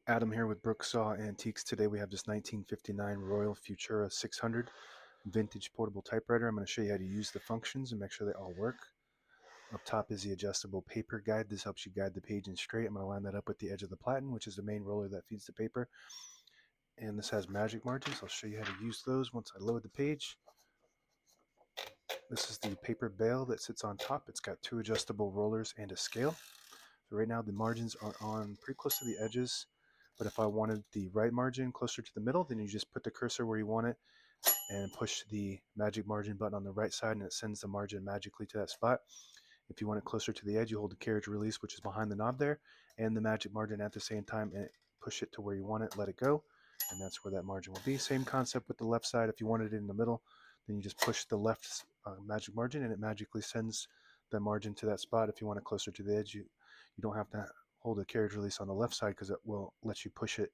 Adam here with Brooksaw Antiques. Today we have this 1959 Royal Futura 600 vintage portable typewriter. I'm going to show you how to use the functions and make sure they all work. Up top is the adjustable paper guide. This helps you guide the page in straight. I'm going to line that up with the edge of the platen, which is the main roller that feeds the paper. And this has magic margins. I'll show you how to use those once I load the page. This is the paper bail that sits on top. It's got two adjustable rollers and a scale. So right now the margins are on pretty close to the edges. But if I wanted the right margin closer to the middle, then you just put the cursor where you want it and push the magic margin button on the right side and it sends the margin magically to that spot. If you want it closer to the edge, you hold the carriage release, which is behind the knob there, and the magic margin at the same time and push it to where you want it, let it go, and that's where that margin will be. Same concept with the left side. If you wanted it in the middle, then you just push the left magic margin and it magically sends the margin to that spot. If you want it closer to the edge, you don't have to hold the carriage release on the left side because it will let you push it,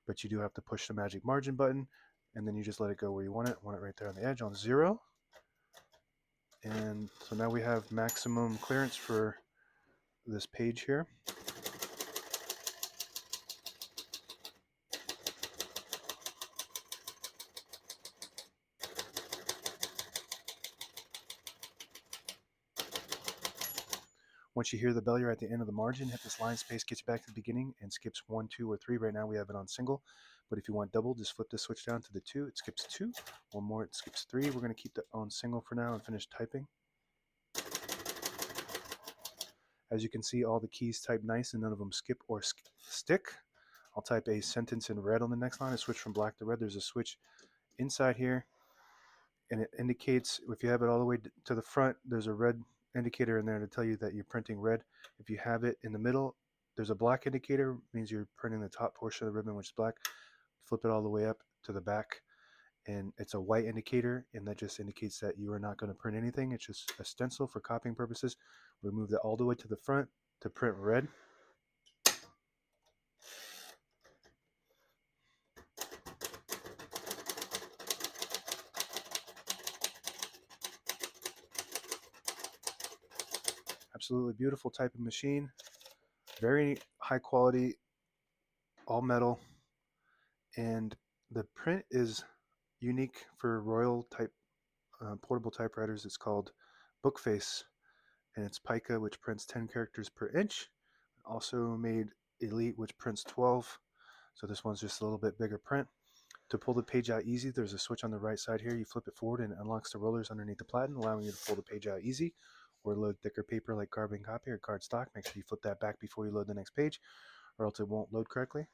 but you do have to push the magic margin button and then you just let it go where you want it. Want it right there on the edge on 0. And so now we have maximum clearance for this page here. Once you hear the bell, you're at the end of the margin. Hit this line space, gets you back to the beginning, and skips 1, 2, or 3. Right now we have it on single, but if you want double, just flip the switch down to the 2. It skips 2. One more, it skips 3. We're going to keep that on single for now and finish typing. As you can see, all the keys type nice and none of them skip or stick. I'll type a sentence in red on the next line and switch from black to red. There's a switch inside here, and it indicates, if you have it all the way to the front, there's a red indicator in there to tell you that you're printing red. If you have it in the middle, there's a black indicator, means you're printing the top portion of the ribbon, which is black. Flip it all the way up to the back, and it's a white indicator, and that just indicates that you are not going to print anything. It's just a stencil for copying purposes. We move that all the way to the front to print red. Absolutely beautiful typing machine, very high quality, all metal, and the print is unique for Royal type portable typewriters. It's called Bookface, and it's pica, which prints 10 characters per inch. Also made Elite, which prints 12. So this one's just a little bit bigger print. To pull the page out easy, there's a switch on the right side here. You flip it forward and it unlocks the rollers underneath the platen, allowing you to pull the page out easy, or load thicker paper like carbon copy or cardstock. Make sure you flip that back before you load the next page, or else it won't load correctly.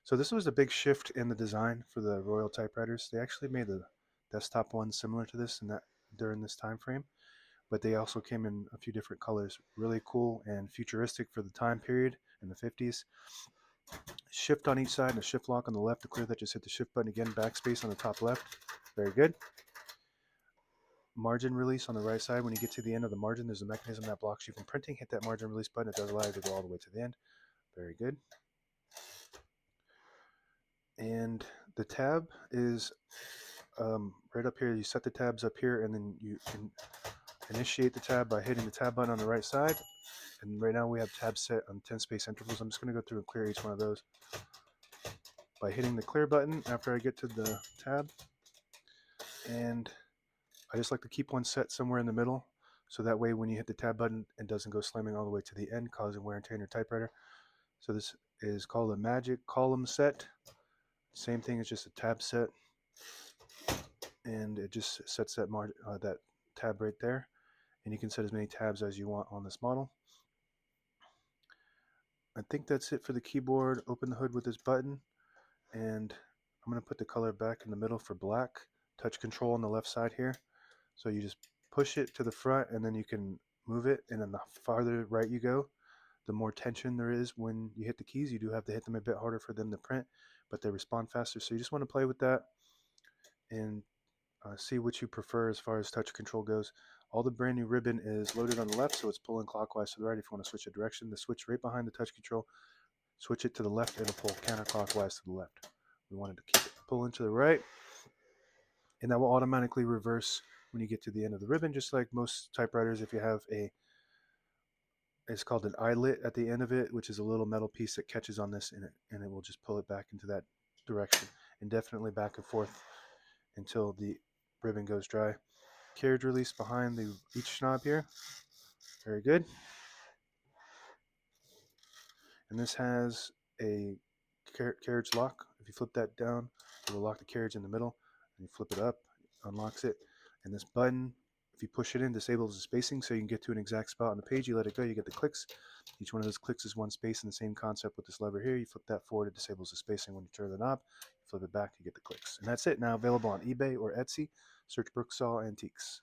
So this was a big shift in the design for the Royal typewriters. They actually made the desktop one similar to this and that during this time frame, but they also came in a few different colors. Really cool and futuristic for the time period in the 50s. Shift on each side and a shift lock on the left. To clear that, just hit the shift button again. Backspace on the top left. Very good. Margin release on the right side. When you get to the end of the margin, there's a mechanism that blocks you from printing. Hit that margin release button. It does allow you to go all the way to the end. Very good. And the tab is right up here. You set the tabs up here, and then you can initiate the tab by hitting the tab button on the right side. And right now we have tabs set on 10 space intervals. I'm just going to go through and clear each one of those by hitting the clear button after I get to the tab. And I just like to keep one set somewhere in the middle, so that way when you hit the tab button, it doesn't go slamming all the way to the end, causing wear and tear in your typewriter. So this is called a magic column set. Same thing, it's just a tab set, and it just sets that that tab right there. And you can set as many tabs as you want on this model. I think that's it for the keyboard. Open the hood with this button, and I'm going to put the color back in the middle for black. Touch control on the left side here. So you just push it to the front, and then you can move it, and then the farther right you go, the more tension there is when you hit the keys. You do have to hit them a bit harder for them to print, but they respond faster. So you just want to play with that and see what you prefer as far as touch control goes. All the brand new ribbon is loaded on the left, so it's pulling clockwise to the right. If you want to switch a direction, the switch right behind the touch control, switch it to the left, it'll pull counterclockwise to the left. We wanted to keep it pulling to the right, and that will automatically reverse when you get to the end of the ribbon, just like most typewriters. If you have a It's called an eyelet at the end of it, which is a little metal piece that catches on this and it will just pull it back into that direction, indefinitely back and forth until the ribbon goes dry. Carriage release behind each knob here. Very good. And this has a carriage lock. If you flip that down, it will lock the carriage in the middle. And you flip it up, unlocks it. And this button, if you push it in, disables the spacing so you can get to an exact spot on the page. You let it go, you get the clicks. Each one of those clicks is one space, in the same concept with this lever here. You flip that forward, it disables the spacing. When you turn the knob, you flip it back, you get the clicks. And that's it. Now available on eBay or Etsy. Search Brooksaw Antiques.